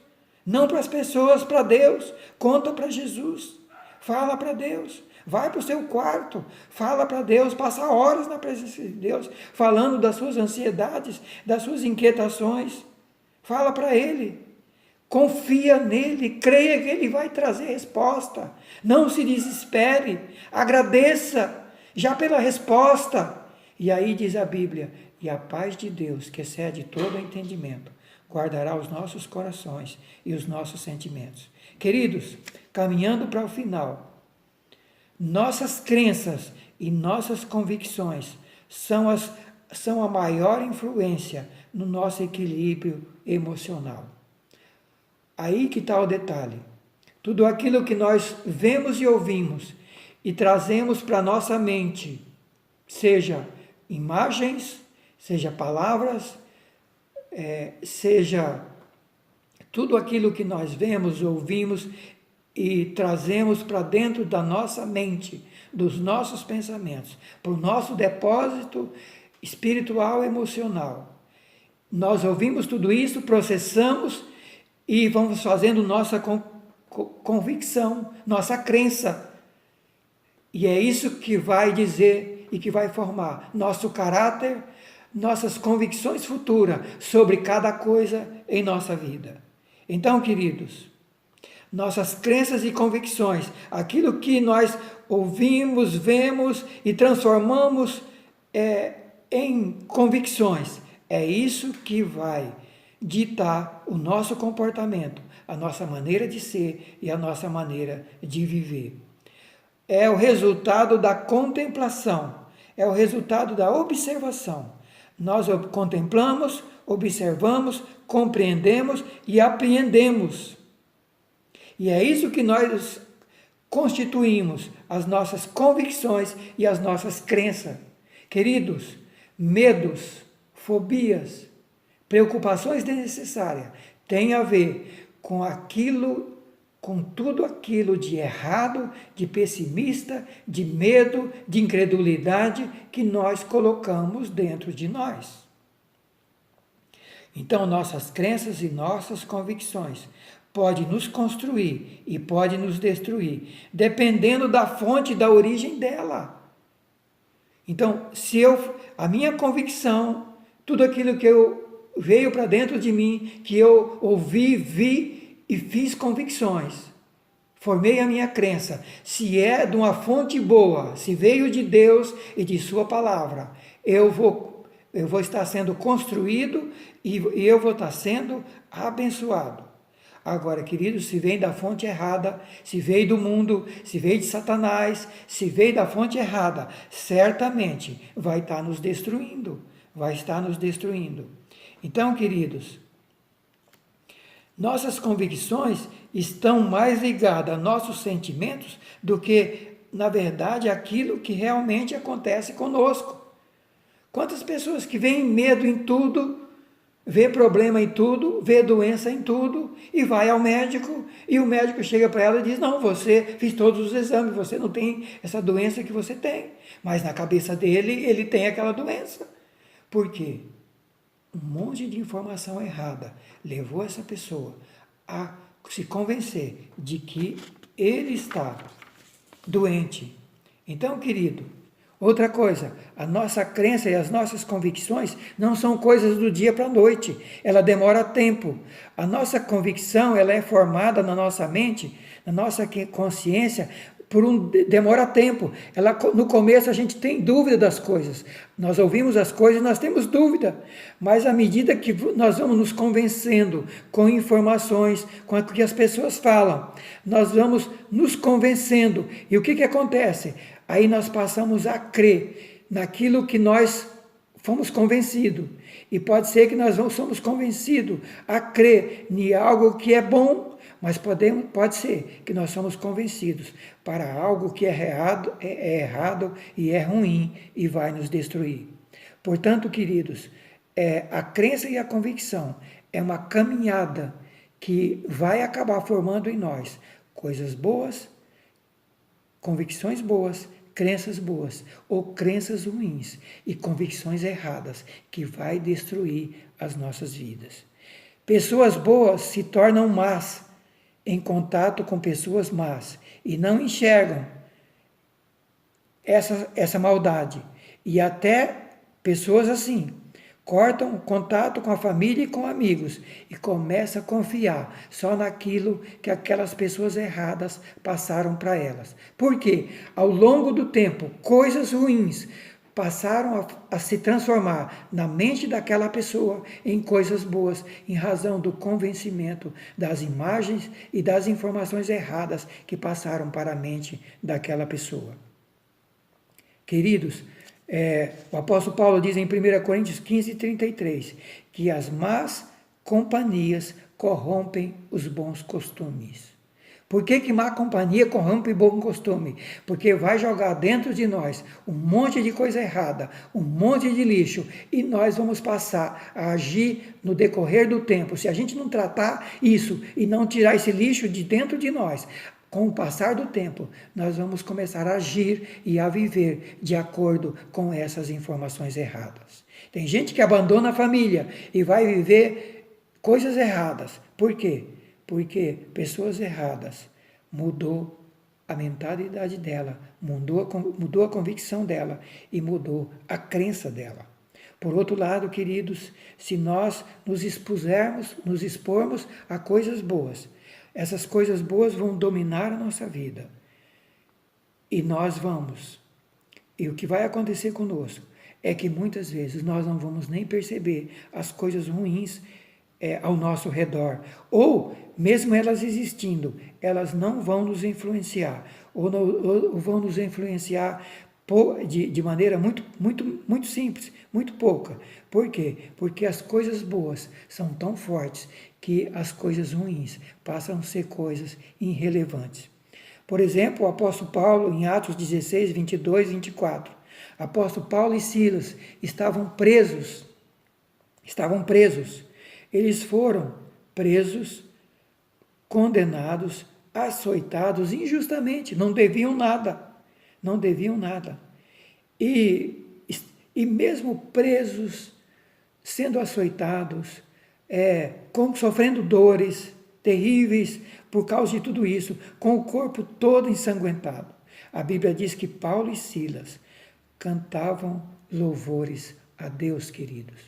não para as pessoas, para Deus. Conta para Jesus, fala para Deus, vai para o seu quarto, fala para Deus, passa horas na presença de Deus, falando das suas ansiedades, das suas inquietações. Fala para Ele, confia nele, creia que Ele vai trazer resposta. Não se desespere, agradeça já pela resposta. E aí diz a Bíblia: e a paz de Deus, que excede todo entendimento, guardará os nossos corações e os nossos sentimentos. Queridos, caminhando para o final, nossas crenças e nossas convicções são a maior influência no nosso equilíbrio emocional. Aí que está o detalhe. Tudo aquilo que nós vemos e ouvimos e trazemos para a nossa mente, seja imagens, seja palavras, seja tudo aquilo que nós vemos, ouvimos e trazemos para dentro da nossa mente, dos nossos pensamentos, para o nosso depósito espiritual e emocional. Nós ouvimos tudo isso, processamos e vamos fazendo nossa convicção, nossa crença. E é isso que vai dizer e que vai formar nosso caráter, nossas convicções futuras sobre cada coisa em nossa vida. Então, queridos, nossas crenças e convicções, aquilo que nós ouvimos, vemos e transformamos em convicções, é isso que vai ditar o nosso comportamento, a nossa maneira de ser e a nossa maneira de viver. É o resultado da contemplação, é o resultado da observação. Nós contemplamos, observamos, compreendemos e apreendemos. E é isso que nós constituímos, as nossas convicções e as nossas crenças. Queridos, medos, fobias, preocupações desnecessárias têm a ver com aquilo, com tudo aquilo de errado, de pessimista, de medo, de incredulidade que nós colocamos dentro de nós. Então, nossas crenças e nossas convicções podem nos construir e podem nos destruir, dependendo da fonte, da origem dela. Então, a minha convicção, tudo aquilo que veio para dentro de mim, que eu ouvi, vi e fiz convicções, formei a minha crença, se é de uma fonte boa, se veio de Deus e de sua palavra, eu vou estar sendo construído e eu vou estar sendo abençoado. Agora, queridos, se vem da fonte errada, se veio do mundo, se veio de Satanás, se veio da fonte errada, certamente vai estar nos destruindo, vai estar nos destruindo. Então, queridos, nossas convicções estão mais ligadas a nossos sentimentos do que, na verdade, aquilo que realmente acontece conosco. Quantas pessoas que veem medo em tudo, vê problema em tudo, vê doença em tudo e vai ao médico e o médico chega para ela e diz: não, você fez todos os exames, você não tem essa doença que você tem. Mas na cabeça dele, ele tem aquela doença. Por quê? Um monte de informação errada levou essa pessoa a se convencer de que ele está doente. Então, querido, outra coisa, a nossa crença e as nossas convicções não são coisas do dia para a noite, ela demora tempo. A nossa convicção, ela é formada na nossa mente, na nossa consciência, demora tempo. No começo a gente tem dúvida das coisas. Nós ouvimos as coisas e nós temos dúvida. Mas à medida que nós vamos nos convencendo com informações, com o que as pessoas falam, nós vamos nos convencendo. E o que acontece? Aí nós passamos a crer naquilo que nós fomos convencidos. E pode ser que nós somos convencidos a crer em algo que é bom, mas pode ser que nós somos convencidos para algo que é errado e é ruim e vai nos destruir. Portanto, queridos, a crença e a convicção é uma caminhada que vai acabar formando em nós coisas boas, convicções boas, crenças boas ou crenças ruins e convicções erradas que vai destruir as nossas vidas. Pessoas boas se tornam más em contato com pessoas más e não enxergam essa maldade. E até pessoas assim cortam contato com a família e com amigos e começam a confiar só naquilo que aquelas pessoas erradas passaram para elas. Por quê? Ao longo do tempo, coisas ruins passaram a se transformar na mente daquela pessoa em coisas boas, em razão do convencimento das imagens e das informações erradas que passaram para a mente daquela pessoa. Queridos, o apóstolo Paulo diz em 1 Coríntios 15:33, que as más companhias corrompem os bons costumes. Por que má companhia corrompe bom costume? Porque vai jogar dentro de nós um monte de coisa errada, um monte de lixo, e nós vamos passar a agir no decorrer do tempo. Se a gente não tratar isso e não tirar esse lixo de dentro de nós, com o passar do tempo, nós vamos começar a agir e a viver de acordo com essas informações erradas. Tem gente que abandona a família e vai viver coisas erradas. Por quê? Porque pessoas erradas mudou a mentalidade dela, mudou a convicção dela e mudou a crença dela. Por outro lado, queridos, se nós nos expormos a coisas boas, essas coisas boas vão dominar a nossa vida. E nós vamos. E o que vai acontecer conosco é que muitas vezes nós não vamos nem perceber as coisas ruins ao nosso redor. Ou, mesmo elas existindo, elas não vão nos influenciar. Ou vão nos influenciar de maneira muito simples, muito pouca. Por quê? Porque as coisas boas são tão fortes que as coisas ruins passam a ser coisas irrelevantes. Por exemplo, o apóstolo Paulo, em Atos 16, 22 e 24, apóstolo Paulo e Silas estavam presos. Eles foram presos, condenados, açoitados injustamente, não deviam nada. E mesmo presos, sendo açoitados, sofrendo dores terríveis por causa de tudo isso, com o corpo todo ensanguentado. A Bíblia diz que Paulo e Silas cantavam louvores a Deus, queridos.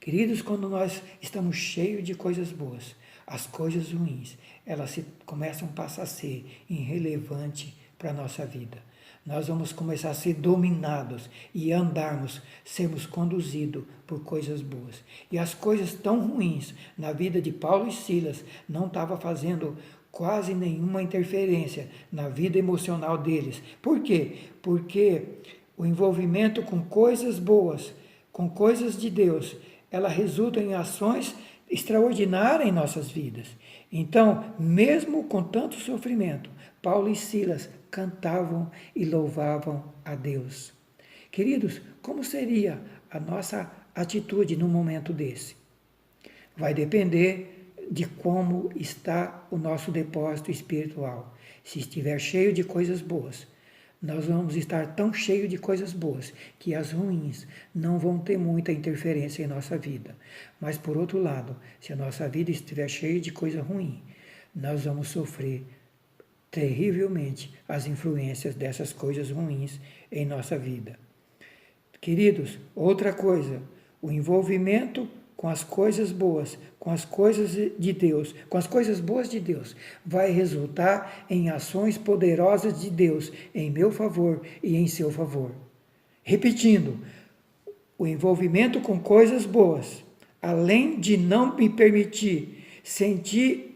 Queridos, quando nós estamos cheios de coisas boas, as coisas ruins, elas começam a passar a ser irrelevante para a nossa vida. Nós vamos começar a ser dominados e andarmos, sermos conduzidos por coisas boas. E as coisas tão ruins na vida de Paulo e Silas não estavam fazendo quase nenhuma interferência na vida emocional deles. Por quê? Porque o envolvimento com coisas boas, com coisas de Deus, ela resulta em ações extraordinárias em nossas vidas. Então, mesmo com tanto sofrimento, Paulo e Silas cantavam e louvavam a Deus. Queridos, como seria a nossa atitude num momento desse? Vai depender de como está o nosso depósito espiritual. Se estiver cheio de coisas boas, nós vamos estar tão cheios de coisas boas que as ruins não vão ter muita interferência em nossa vida. Mas, por outro lado, se a nossa vida estiver cheia de coisa ruim, nós vamos sofrer terrivelmente as influências dessas coisas ruins em nossa vida. Queridos, outra coisa, o envolvimento com as coisas boas, com as coisas de Deus, com as coisas boas de Deus, vai resultar em ações poderosas de Deus em meu favor e em seu favor. Repetindo, o envolvimento com coisas boas, além de não me permitir sentir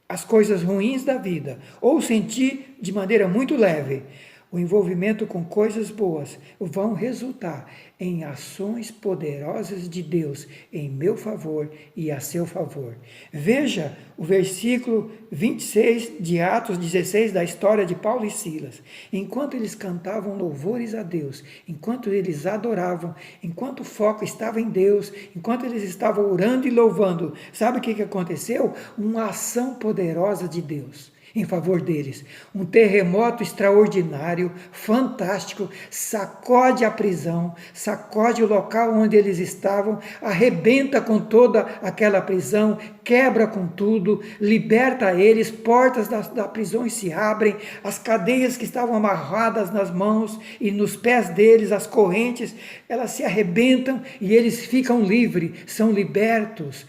as coisas ruins da vida, ou sentir de maneira muito leve, o envolvimento com coisas boas vão resultar em ações poderosas de Deus em meu favor e a seu favor. Veja o versículo 26 de Atos 16 da história de Paulo e Silas. Enquanto eles cantavam louvores a Deus, enquanto eles adoravam, enquanto o foco estava em Deus, enquanto eles estavam orando e louvando, sabe o que aconteceu? Uma ação poderosa de Deus em favor deles. Um terremoto extraordinário, fantástico, sacode a prisão, sacode o local onde eles estavam, arrebenta com toda aquela prisão, quebra com tudo, liberta eles, portas da prisão se abrem, as cadeias que estavam amarradas nas mãos e nos pés deles, as correntes, elas se arrebentam e eles ficam livres, são libertos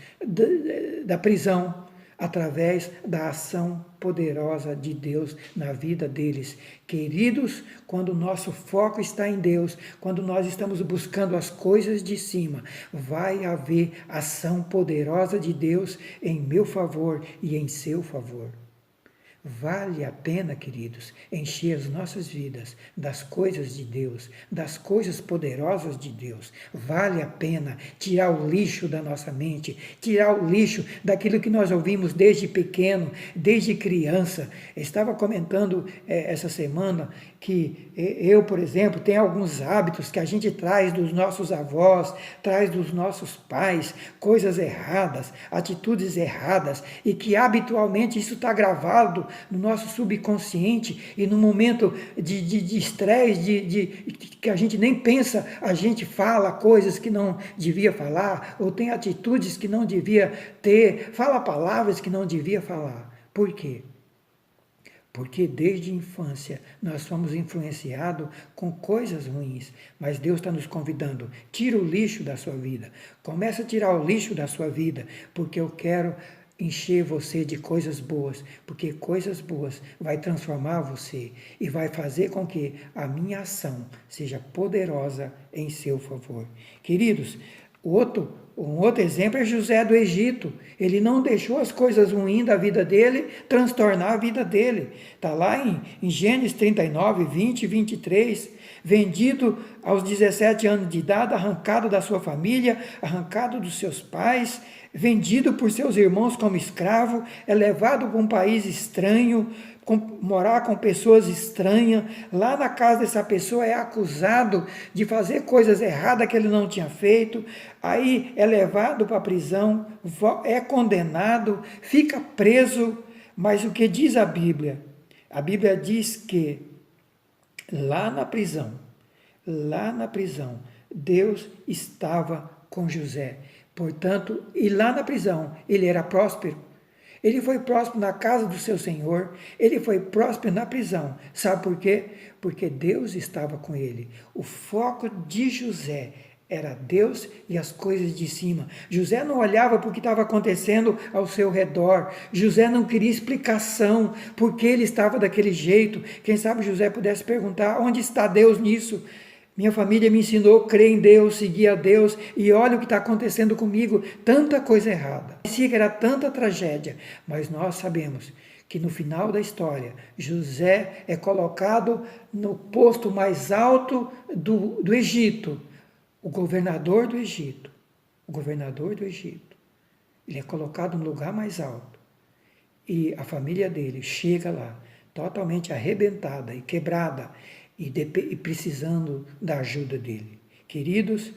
da prisão, através da ação poderosa de Deus na vida deles. Queridos, quando o nosso foco está em Deus, quando nós estamos buscando as coisas de cima, vai haver ação poderosa de Deus em meu favor e em seu favor. Vale a pena, queridos, encher as nossas vidas das coisas de Deus, das coisas poderosas de Deus. Vale a pena tirar o lixo da nossa mente, tirar o lixo daquilo que nós ouvimos desde pequeno, desde criança. Eu estava comentando essa semana que eu, por exemplo, tenho alguns hábitos que a gente traz dos nossos avós, traz dos nossos pais, coisas erradas, atitudes erradas, e que habitualmente isso está gravado no nosso subconsciente, e no momento de estresse, que a gente nem pensa, a gente fala coisas que não devia falar, ou tem atitudes que não devia ter, fala palavras que não devia falar. Por quê? Porque desde a infância nós fomos influenciados com coisas ruins. Mas Deus está nos convidando, tira o lixo da sua vida. Começa a tirar o lixo da sua vida, porque eu quero encher você de coisas boas, porque coisas boas vai transformar você e vai fazer com que a minha ação seja poderosa em seu favor. Queridos, um outro exemplo é José do Egito. Ele não deixou as coisas ruins da vida dele transtornar a vida dele. Está lá em Gênesis 39, 20 e 23. Vendido aos 17 anos de idade, arrancado da sua família, arrancado dos seus pais, vendido por seus irmãos como escravo, é levado para um país estranho, morar com pessoas estranhas. Lá na casa dessa pessoa é acusado de fazer coisas erradas que ele não tinha feito. Aí é levado para a prisão, é condenado, fica preso. Mas o que diz a Bíblia? A Bíblia diz que lá na prisão, Deus estava com José. Portanto, e lá na prisão, ele era próspero. Ele foi próspero na casa do seu Senhor, ele foi próspero na prisão. Sabe por quê? Porque Deus estava com ele. O foco de José Era Deus e as coisas de cima. José não olhava para o que estava acontecendo ao seu redor. José não queria explicação porque ele estava daquele jeito. Quem sabe José pudesse perguntar: onde está Deus nisso? Minha família me ensinou a crer em Deus, seguir a Deus, e olha o que está acontecendo comigo, tanta coisa errada. Parecia que era tanta tragédia, mas nós sabemos que no final da história, José é colocado no posto mais alto do Egito, o governador do Egito. O governador do Egito. Ele é colocado no lugar mais alto. E a família dele chega lá, totalmente arrebentada e quebrada, e precisando da ajuda dele. Queridos,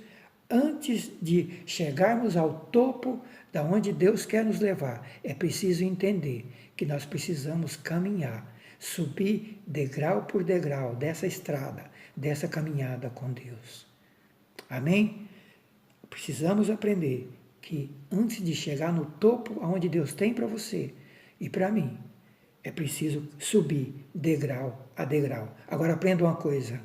antes de chegarmos ao topo da onde Deus quer nos levar, é preciso entender que nós precisamos caminhar, subir degrau por degrau dessa estrada, dessa caminhada com Deus. Amém? Precisamos aprender que antes de chegar no topo aonde Deus tem para você e para mim, é preciso subir degrau a degrau. Agora aprenda uma coisa,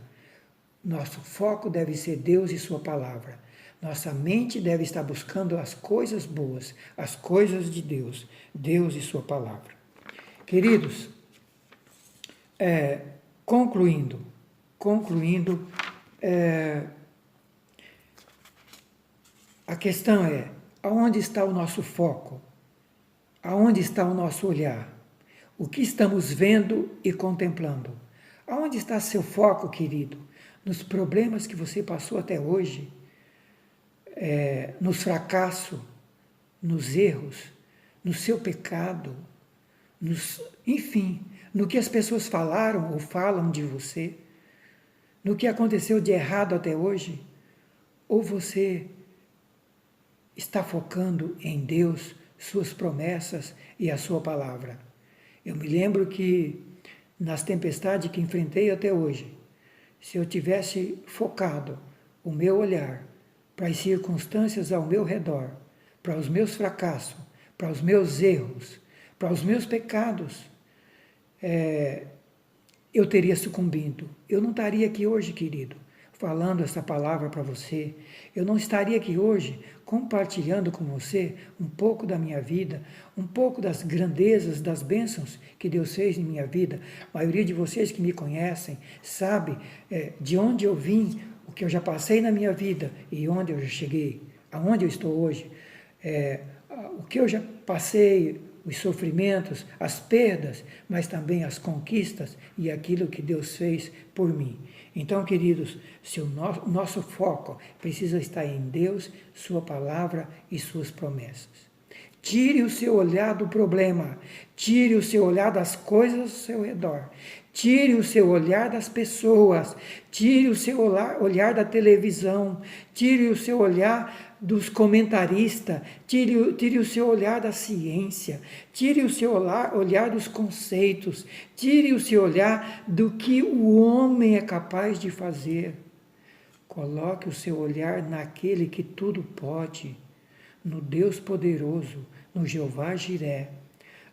nosso foco deve ser Deus e sua palavra. Nossa mente deve estar buscando as coisas boas, as coisas de Deus, Deus e sua palavra. Queridos, concluindo, a questão é, aonde está o nosso foco? Aonde está o nosso olhar? O que estamos vendo e contemplando? Aonde está seu foco, querido? Nos problemas que você passou até hoje? Nos fracassos? Nos erros? No seu pecado? Enfim, no que as pessoas falaram ou falam de você? No que aconteceu de errado até hoje? Ou você está focando em Deus, suas promessas e a sua palavra? Eu me lembro que nas tempestades que enfrentei até hoje, se eu tivesse focado o meu olhar para as circunstâncias ao meu redor, para os meus fracassos, para os meus erros, para os meus pecados, eu teria sucumbido. Eu não estaria aqui hoje, querido, falando essa palavra para você. Eu não estaria aqui hoje compartilhando com você um pouco da minha vida, um pouco das grandezas, das bênçãos que Deus fez em minha vida. A maioria de vocês que me conhecem sabe de onde eu vim, o que eu já passei na minha vida e onde eu já cheguei, aonde eu estou hoje, o que eu já passei, os sofrimentos, as perdas, mas também as conquistas e aquilo que Deus fez por mim. Então, queridos, se o nosso foco precisa estar em Deus, sua palavra e suas promessas. Tire o seu olhar do problema, tire o seu olhar das coisas ao seu redor, tire o seu olhar das pessoas, tire o seu olhar da televisão, tire o seu olhar dos comentaristas, tire o seu olhar da ciência, tire o seu olhar dos conceitos, tire o seu olhar do que o homem é capaz de fazer. Coloque o seu olhar naquele que tudo pode, no Deus poderoso, no Jeová Jiré,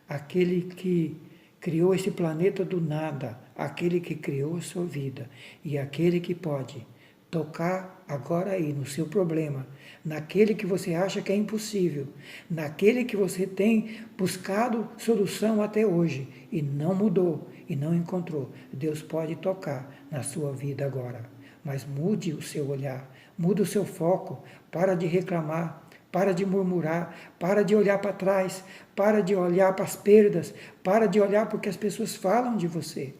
aquele que criou esse planeta do nada, aquele que criou a sua vida e aquele que pode tocar agora aí no seu problema, naquele que você acha que é impossível, naquele que você tem buscado solução até hoje e não mudou e não encontrou. Deus pode tocar na sua vida agora, mas mude o seu olhar, mude o seu foco, para de reclamar, para de murmurar, para de olhar para trás, para de olhar para as perdas, para de olhar porque as pessoas falam de você.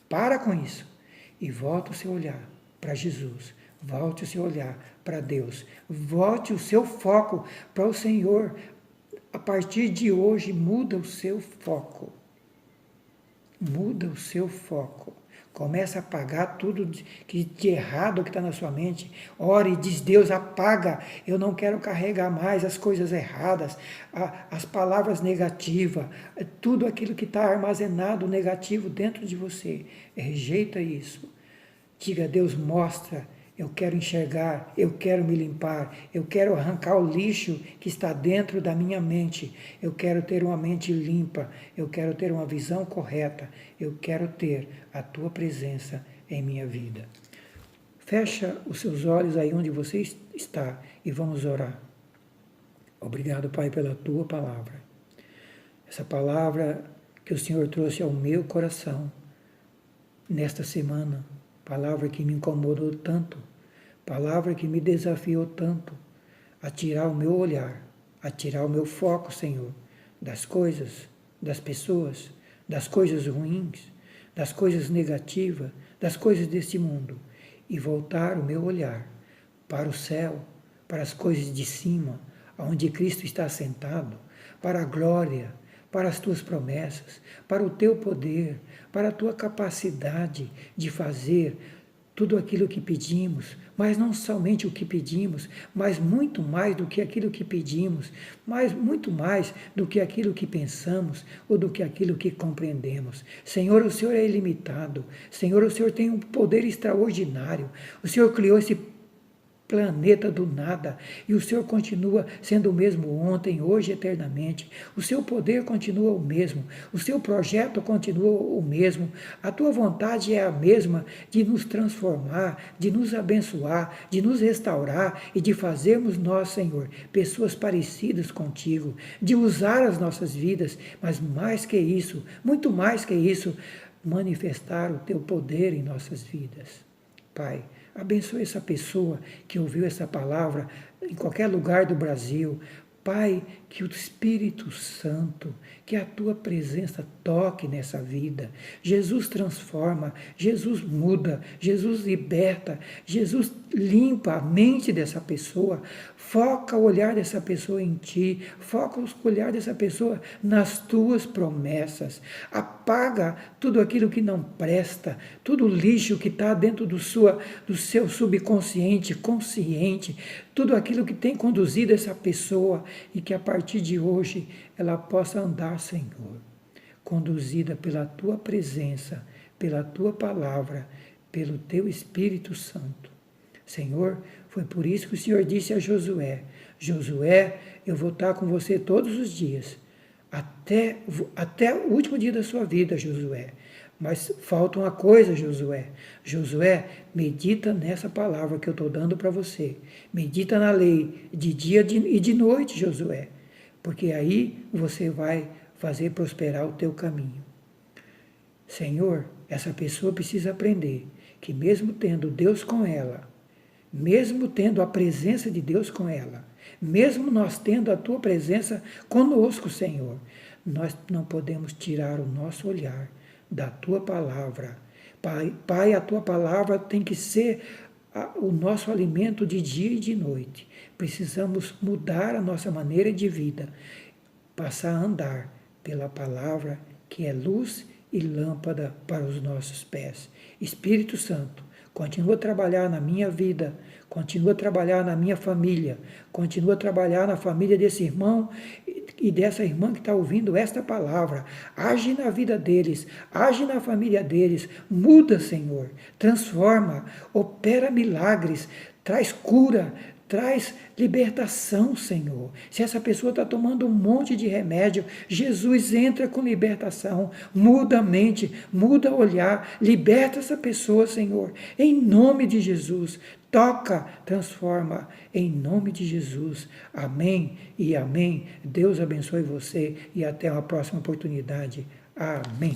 Para com isso e volta o seu olhar para Jesus, volte o seu olhar para Deus, volte o seu foco para o Senhor. A partir de hoje, muda o seu foco. Muda o seu foco. Começa a apagar tudo de errado que está na sua mente. Ore e diz: Deus, apaga. Eu não quero carregar mais as coisas erradas, as palavras negativas, tudo aquilo que está armazenado negativo dentro de você. Rejeita isso. Diga: Deus, mostra. Eu quero enxergar, eu quero me limpar, eu quero arrancar o lixo que está dentro da minha mente. Eu quero ter uma mente limpa, eu quero ter uma visão correta, eu quero ter a Tua presença em minha vida. Fecha os seus olhos aí onde você está e vamos orar. Obrigado, Pai, pela Tua palavra. Essa palavra que o Senhor trouxe ao meu coração nesta semana, palavra que me incomodou tanto, palavra que me desafiou tanto a tirar o meu olhar, a tirar o meu foco, Senhor, das coisas, das pessoas, das coisas ruins, das coisas negativas, das coisas deste mundo e voltar o meu olhar para o céu, para as coisas de cima, onde Cristo está sentado, para a glória, para as tuas promessas, para o teu poder, para a tua capacidade de fazer tudo aquilo que pedimos, mas não somente o que pedimos, mas muito mais do que aquilo que pedimos, mas muito mais do que aquilo que pensamos ou do que aquilo que compreendemos. Senhor, o Senhor é ilimitado. Senhor, o Senhor tem um poder extraordinário. O Senhor criou esse planeta do nada, e o Senhor continua sendo o mesmo ontem, hoje, eternamente. O seu poder continua o mesmo, o seu projeto continua o mesmo, a tua vontade é a mesma de nos transformar, de nos abençoar, de nos restaurar e de fazermos nós, Senhor, pessoas parecidas contigo, de usar as nossas vidas, mas mais que isso, muito mais que isso, manifestar o teu poder em nossas vidas. Pai, abençoe essa pessoa que ouviu essa palavra em qualquer lugar do Brasil. Pai, que o Espírito Santo, que a tua presença toque nessa vida. Jesus transforma, Jesus muda, Jesus liberta, Jesus limpa a mente dessa pessoa, foca o olhar dessa pessoa em ti, foca o olhar dessa pessoa nas tuas promessas, apaga tudo aquilo que não presta, tudo lixo que está dentro do seu subconsciente, consciente, tudo aquilo que tem conduzido essa pessoa e que a partir de hoje ela possa andar, Senhor, conduzida pela tua presença, pela tua palavra, pelo teu Espírito Santo. Senhor, foi por isso que o Senhor disse a Josué: Josué, eu vou estar com você todos os dias, até o último dia da sua vida, Josué. Mas falta uma coisa, Josué. Josué, medita nessa palavra que eu estou dando para você. Medita na lei de dia e de noite, Josué. Porque aí você vai fazer prosperar o teu caminho. Senhor, essa pessoa precisa aprender que mesmo tendo Deus com ela, mesmo tendo a presença de Deus com ela, mesmo nós tendo a tua presença conosco, Senhor, nós não podemos tirar o nosso olhar da tua palavra. Pai, a tua palavra tem que ser o nosso alimento de dia e de noite. Precisamos mudar a nossa maneira de vida, passar a andar pela palavra que é luz e lâmpada para os nossos pés. Espírito Santo, continua a trabalhar na minha vida, continua a trabalhar na minha família, continua a trabalhar na família desse irmão e dessa irmã que está ouvindo esta palavra. Age na vida deles, age na família deles, muda, Senhor, transforma, opera milagres, traz cura, traz libertação, Senhor. Se essa pessoa está tomando um monte de remédio, Jesus entra com libertação, muda a mente, muda o olhar, liberta essa pessoa, Senhor, em nome de Jesus. Toca, transforma, em nome de Jesus. Amém e amém. Deus abençoe você e até uma próxima oportunidade. Amém.